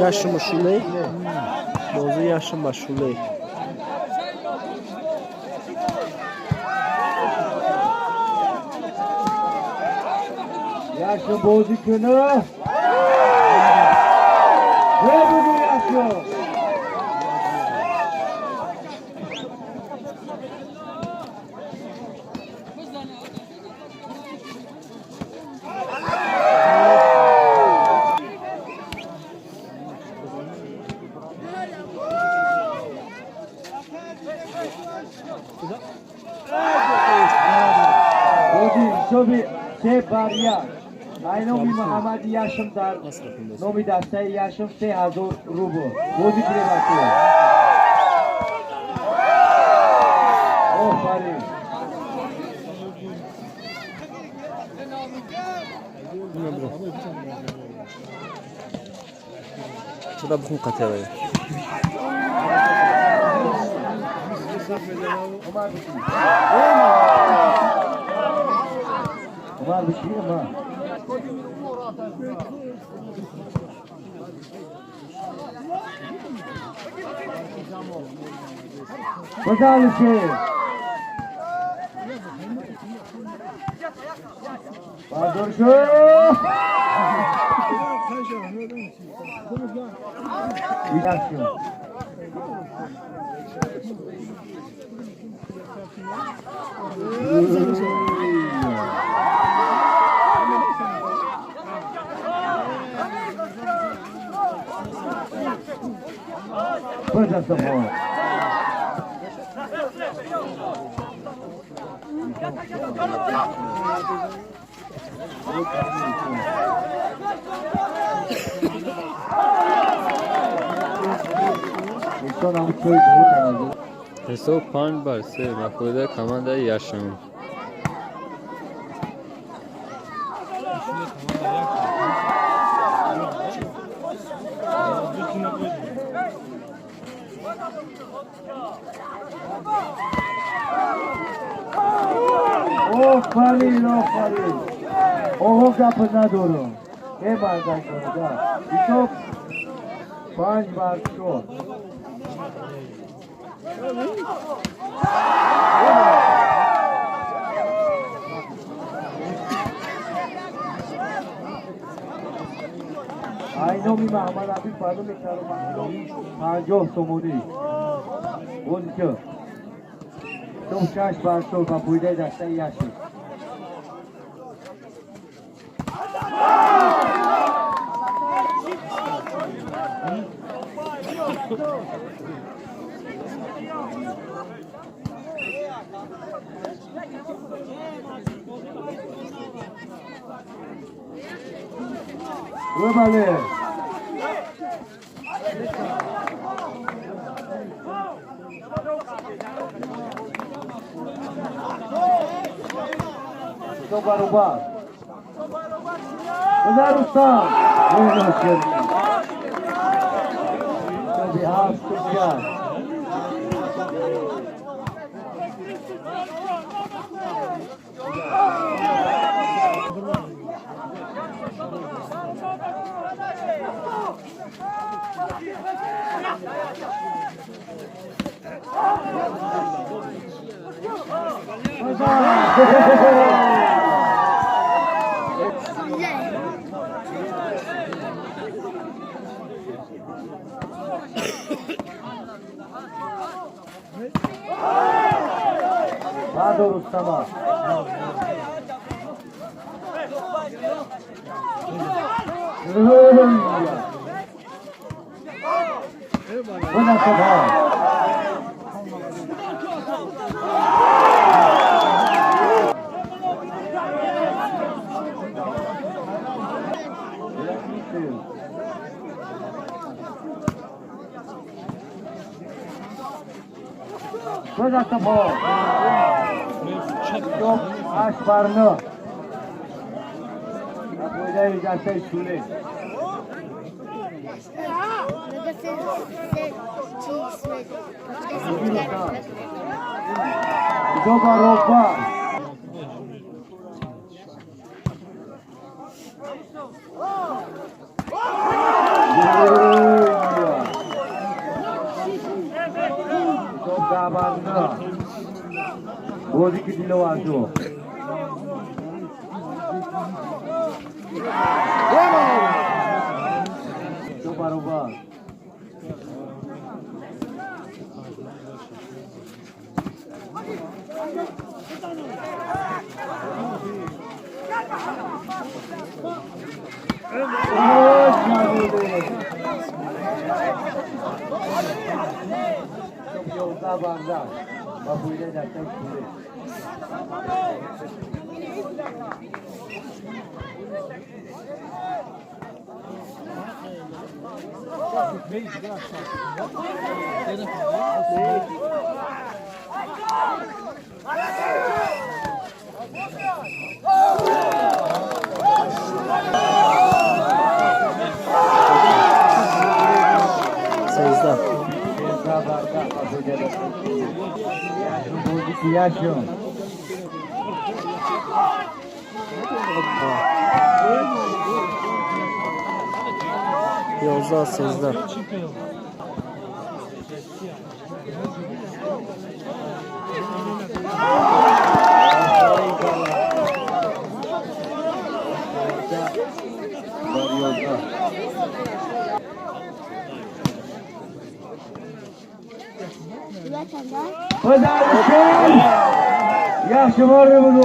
Yaşım şulay. Bozu yaşım var şulay. Yaşım bozu günü. Ne bugün yaşım? Sobi Sebaria. Nomi Muhammad Yashim dar nomi dastay Yashim 3000 rubo. Bozi kirevati. Afarin. Şurada bugün katıyor. Var bir şey ama. Güzel bir şey. Badur şu. Yaşım. Păi să mă. حساب 5-3 مفروضه کامنده یاشم Afarin. Oho kapı ندارم. Ne bardak orada? Çok 5 bar şort. Aynı mi Muhammed abi pardon mekarım. Panjo somoni. 12. Çok kaç bar şort va buyda dastay yaşı. Vale. Sobaruba. Bezarusta. Tabii hafta. Hadi Rustama. Bu nasıl ha? دو دست پا 8 بر 9 پویده دسته شونه دو بار روبا بودی که دیلو آجو دو برابر با بویده دسته شوره Sezda. Yaşım. 11 Sezda. Yaxshi bordi buni.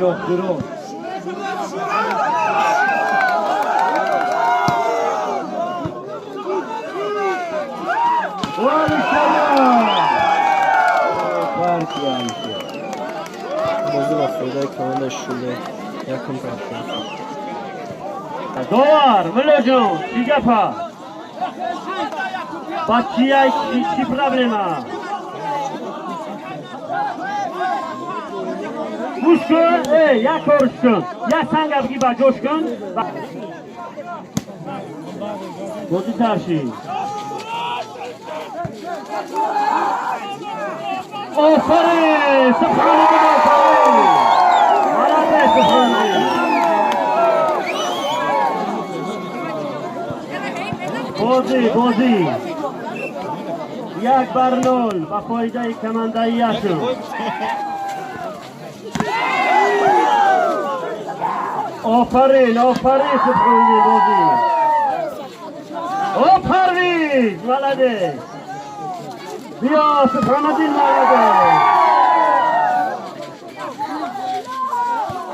Yok durum. Var inşallah. Fark yani. Bozdu lafıyla kanalda şöyle yakın bıraktı. Doğar, Mlojo, Sigapa. Bacia i problema. Mushkun, ya ko'rishsin, ya sangabgi ba jo'shqin. Bo'zi tarshi. Ofarin, subhanallah, ofarin. Malades, subhanallah. Bo'zi. Yak bar nol, ba foydai kamandai Yashim. Aferin Subhanallah Bozi. Aferin, malades. Bia Subhanallah malades.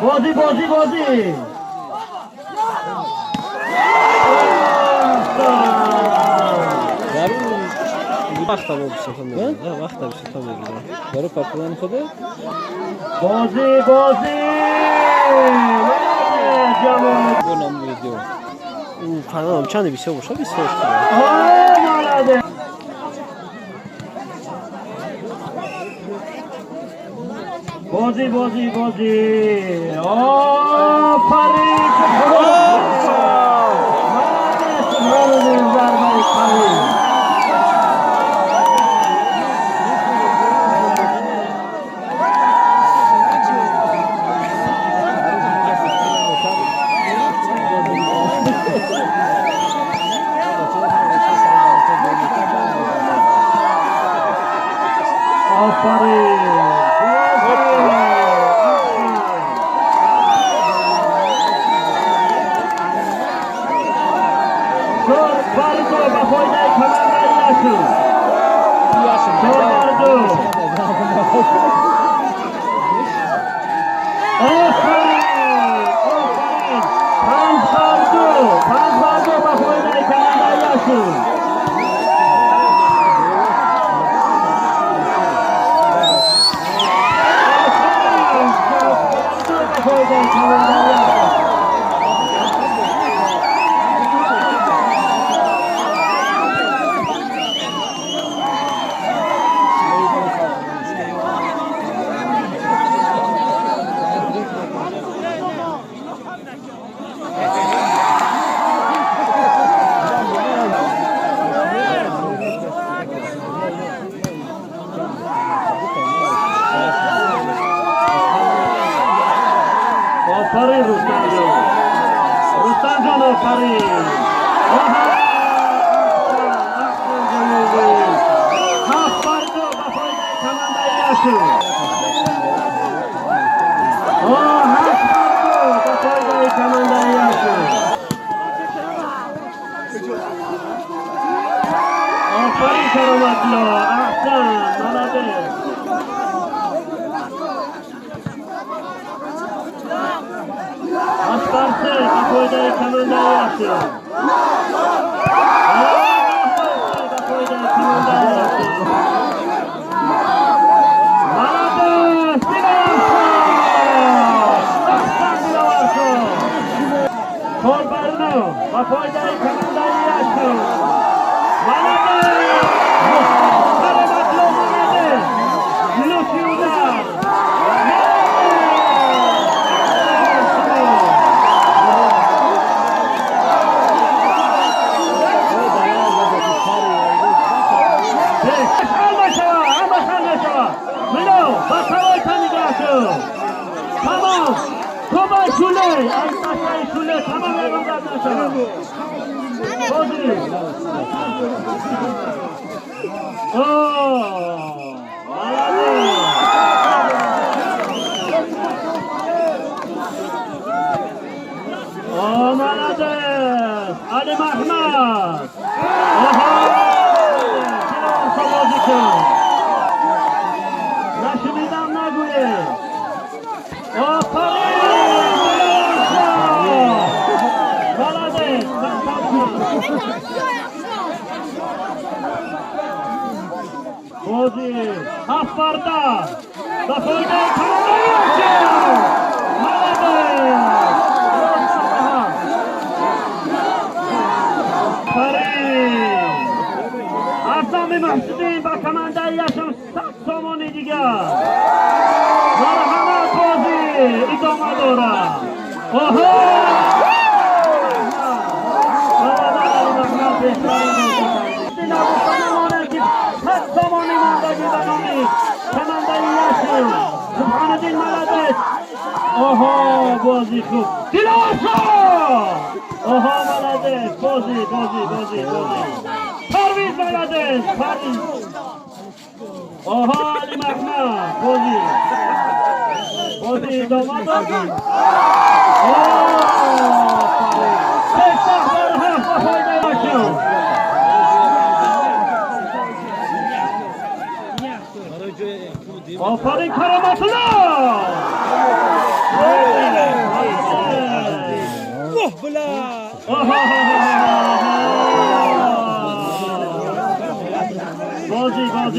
بازی بازی بازی وقت هم بشه تا میگیرم وقت هم بشه تا میگیرم برای پاپیان خوده بازی بازی جوان بونم ویدیو او kanalım چند بیشه باشه 20 تا مالده بازی بازی بازی آفرین آفرین رستم جان رستم جان آفرین هفت بر دو به فایده کمانده یاشو هفت بر دو به فایده کمانده یاشو آفرین کرامتلا احسن ملده Asparse, kapoyda kamanda yaptı. Asparse, kapoyda kamanda yaptı. Maladı, Sivarso! Aslan Sivarso! Korbarno, kapoyda kamanda yaptı. Maladı! Karamatlı Maladı! Lufiudar! Tamam. Toba şule. Ay şule. Tamam eyvallah sana. Hadi. Malades. Ali Mahmud. Naşimidan Naguye. Bozi, Hafarda, da fayda kanalıyor. Malade. Karim. Azami Mahsudin ba kamanda yaşam sat somoni diga. Marhamat Bozi, idoma dora. Oho! Subhanallah maladet. Oho bozi خوب. Diloso! Oho maladet. Bozi. Parviz maladet. Parviz. Oho Ali Mahmud. Bozi domad. Oh! آفرین کرامت‌الله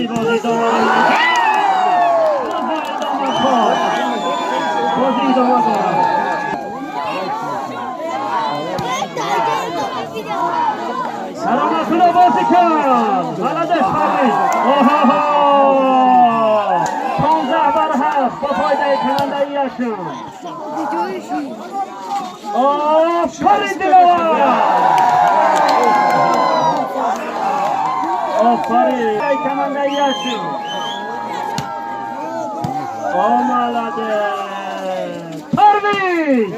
بازی داماد بازی داماد سلامتون بازی کن بلده فرمید 15-7 با فایده کننده ایشون آفرین دلوار آفرین کننده ایشون آمالده پرویز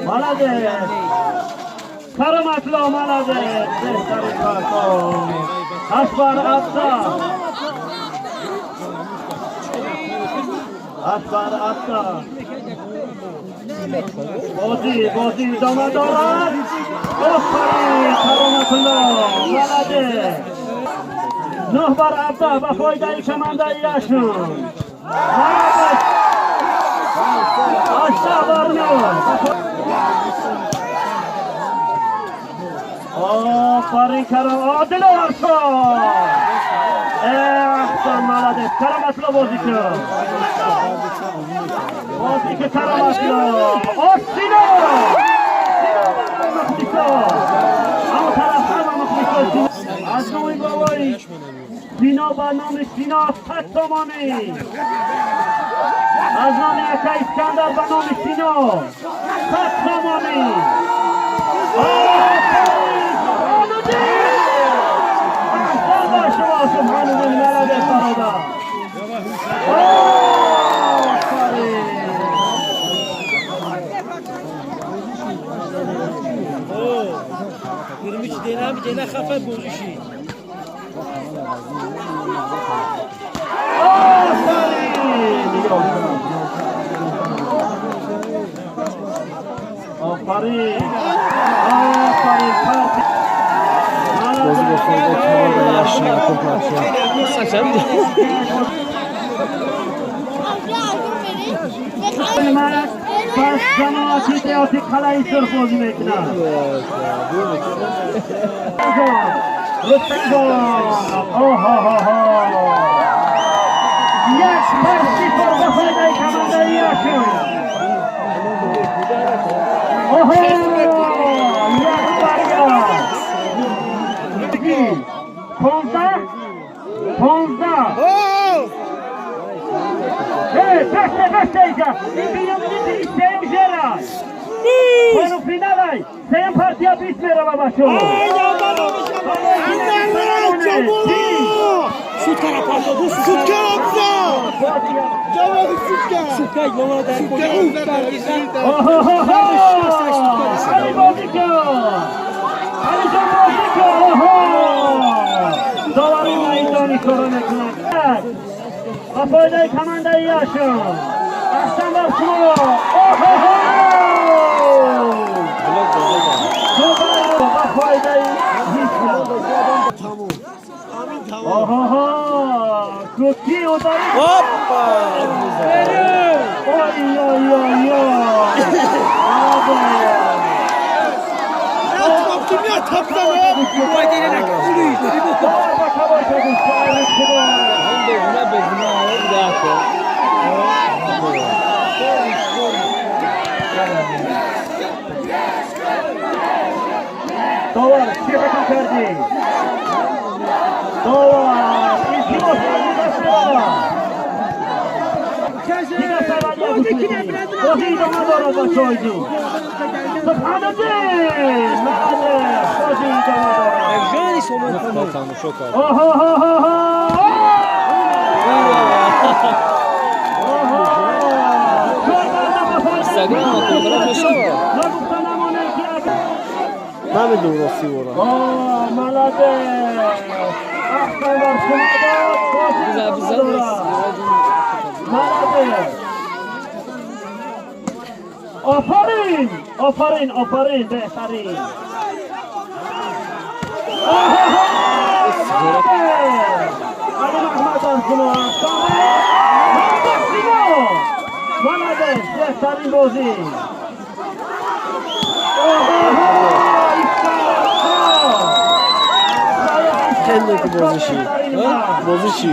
مالده کرامتلا مالده بهترین کارکن اکبر عبدا بازی ادامه دارد آفرین کرامتلا مالده 9 بر عبدا به فایده کمانده ایشون آفرین کرم عادل ارسان احسان مالده کرامتلا بازی کن کرامتلا سینا مخلصا اما طرف همه مخلصا از نوعی بابایی سینا به نام سینا 100 تومانی از نام یک اسکندر به نام سینا 100 تومانی سبحان ملده فردا Girmiş dene kafa bozuşu. آفرین Bozuk olsun da çabalda yaşına kopartıyor. Saçam بس جماعتی دیاتی خلایی سرخ بازی میکنن یک پرسی پر بخوایده کمانده ایشون یک برگاه 15 Beste ایجا این بیامونی سیم جرا کنو فینالای سیم پارتیا بیس میره بابا شو Şut karapato, bu şut karapato. Cevap şut kay, baba da Ali Boziko Ali Boziko Doları maydani korona kılar Apoyday kamanda yaşıyor Aslan Barsumo Apoyday Kuki odarı Hoppa! Oy Kimya tapsana. Bu aydeyle kuluyuz. Dolar, şihatın terdi. Dolar, İlkimos Dolar. Kime saralya bütüldü. Kozi dona doğru başoydu. Subhanallah. Maalesef. Kozi dona doğru. Evjani soman tamam. Tamam şoka. Instagram fotoğraf yaşama. Mamy dużo siłora. Malade. Ahsan var şunada. Bize Malade. Aferin. Behterin. Ali Mahmud Arslanov. Молодец, бехтарин бозӣ. خیلی که بازی چی؟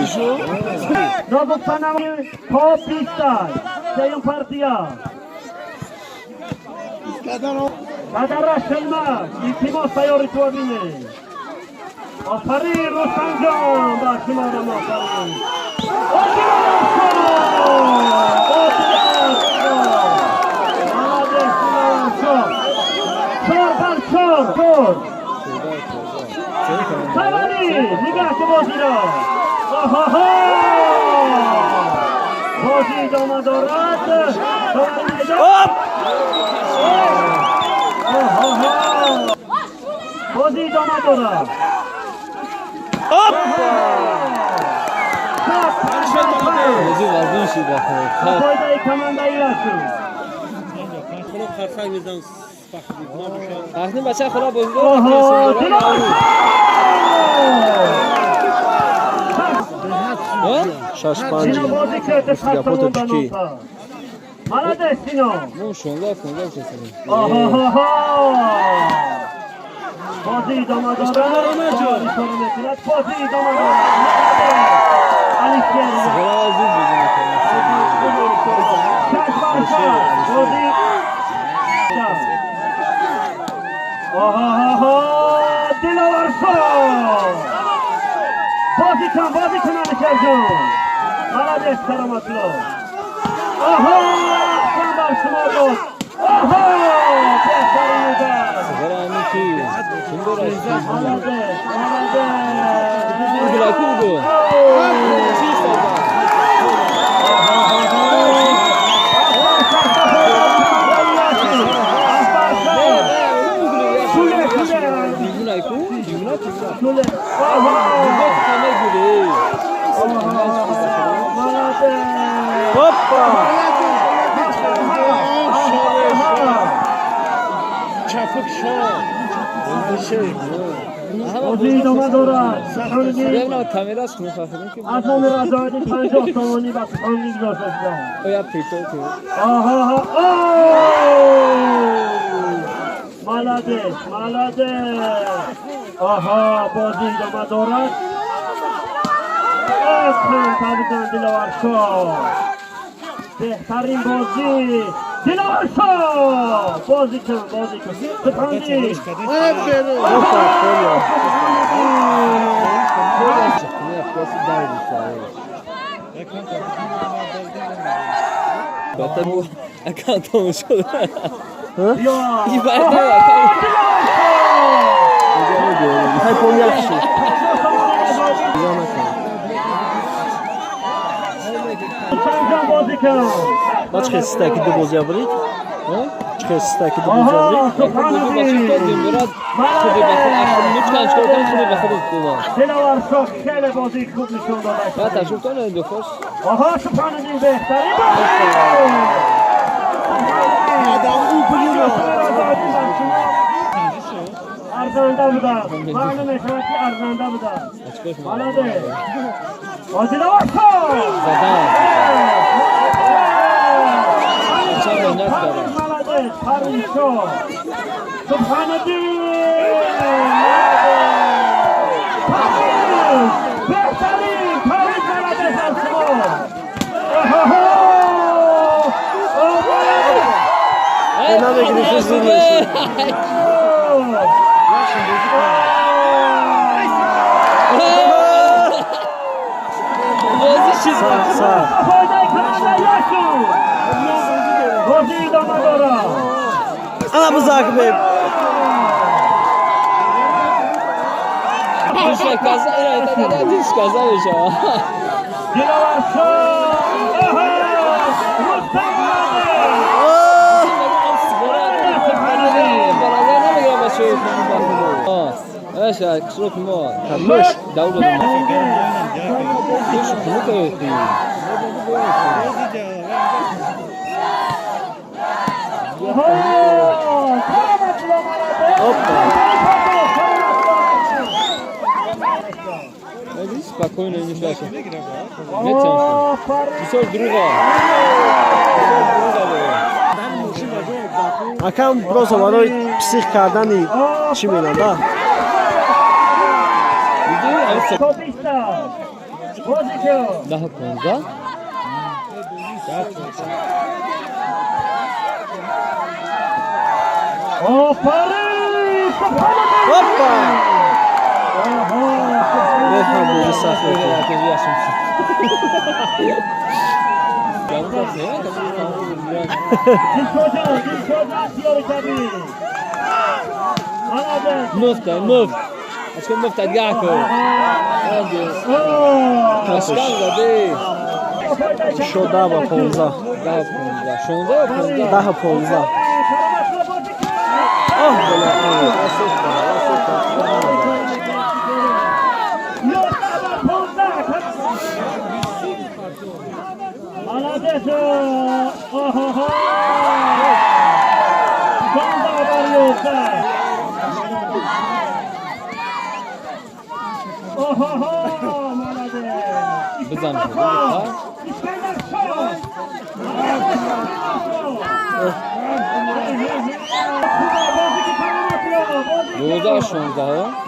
Nobuktanami top pistaj. Seyun partiya. Qadarash qilmas. İltimos tayyor etuvabine. Afarin Rustamjon. Baxtimora afarin. Çor. Sabani, nigah ke bozi ra. Bozi doma dorat. Hop! Bozi doma dorat. Hop! بازی وزن شد بخور Koydayı kamandayı yaşın. وقتی بچه خدا بازی Oho, شاشپانجی Sino bozi kötü saçmalından Yapotaki. olsa. Malades Sino. مو 16 15 کسی Oho. Bozi doma dorat. Bozi doma dorat. Alişer. خدا زود بزنه Dilavar Şov! Bozikan Alişercan! Malades Karamatlı! Sandar Şımardot! Behtarin Ugar! خدا همین کی سندر است Malades! بگو بگو Hoppa! Çapık şov. Bozi doma dorat! ببینم کامera است می‌خوام که از نام رضایت 50 تومانی و خانگی گذاشته شدم. یا پیتو تو Malades. Bozi doma dorat. Tabidan Dilavar Şov. Behtarin bozi. Dilavar Şov. Bozikan. Sıfandi. Hoppa! Kolya. نه پس داری بهتر بود اکانتم شد Ya. این بهتر اکانت Hep onu yaxşı. Sancan Bozikan. Kaç kez istəki de boz yapırıq? Kaç kez istəki de boz Aha, yapırıq? Subhanallah. مراد خوبی بخیر اخر میتونن چکار کنن خوبی بخیر خوبا Dilavar Şov خیلی بازی خوب نشون داد. بعد تشوف کنه دو خوش Aha Subhanallah بهترین. Adam uğuluyor. Arzanda bu da. Malum eşraki arzanda bu da. açık olsun Malade. Dilavar Şov. زدن چه مهنت کرده Malade. Harin Şov. Subhanallah. Behtarin. Paris Malade Şov. Fena da gidiyorsunuz dinliyorsun. بازی چیز Sağ. Ana bu Zakip Bey. Düşme kaza evet düş kaza yaşa ايش شروط مو مش دولة ايش كلك يا Hoppa. спокойно не шляши. Метсам. Бисёр дуруга. акам просто барои псих кардани чӣ менада Kopista. Pozitiv. Daha 15. Aferin. hoppa mehmon bo'zi safar Muft. Acho muft adgako. Kashkan zade. шода ба 15 10 15 оҳ Bizam. Doza 16.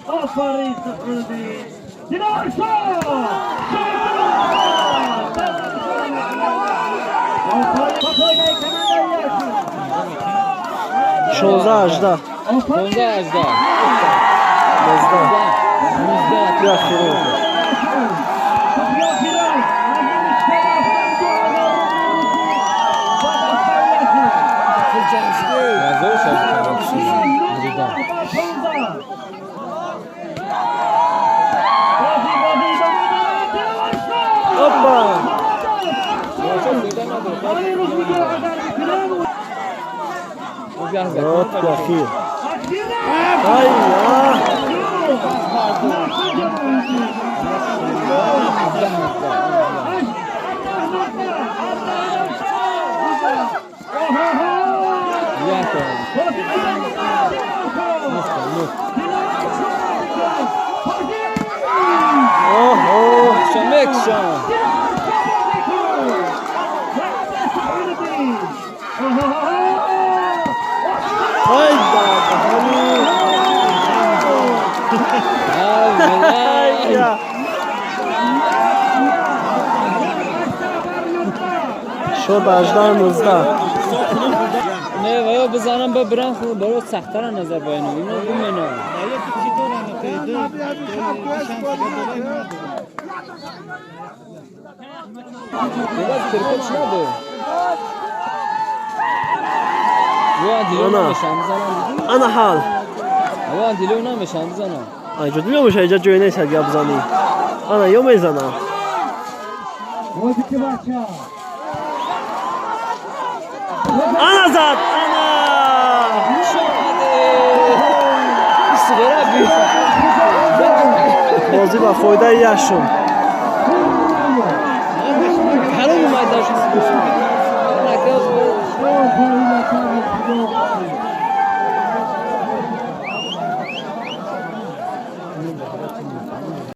آفرین سخردی دیدار شد 16 18 бия хиро Вот плохие. Ай, شد 18 19 نه وای بزنم به برن خود برای سخت‌تر نظر باینو اینو بمنو دیگه کرکت نده وای دیلو نمیشن بزنم انا حال وای دیلو نمیشن بزنم ایجاد میشه ایجاد جوی نیست اگه بزنی انا یا میزنم انا زد انا بازی با فایده یشون حرام اومد داشت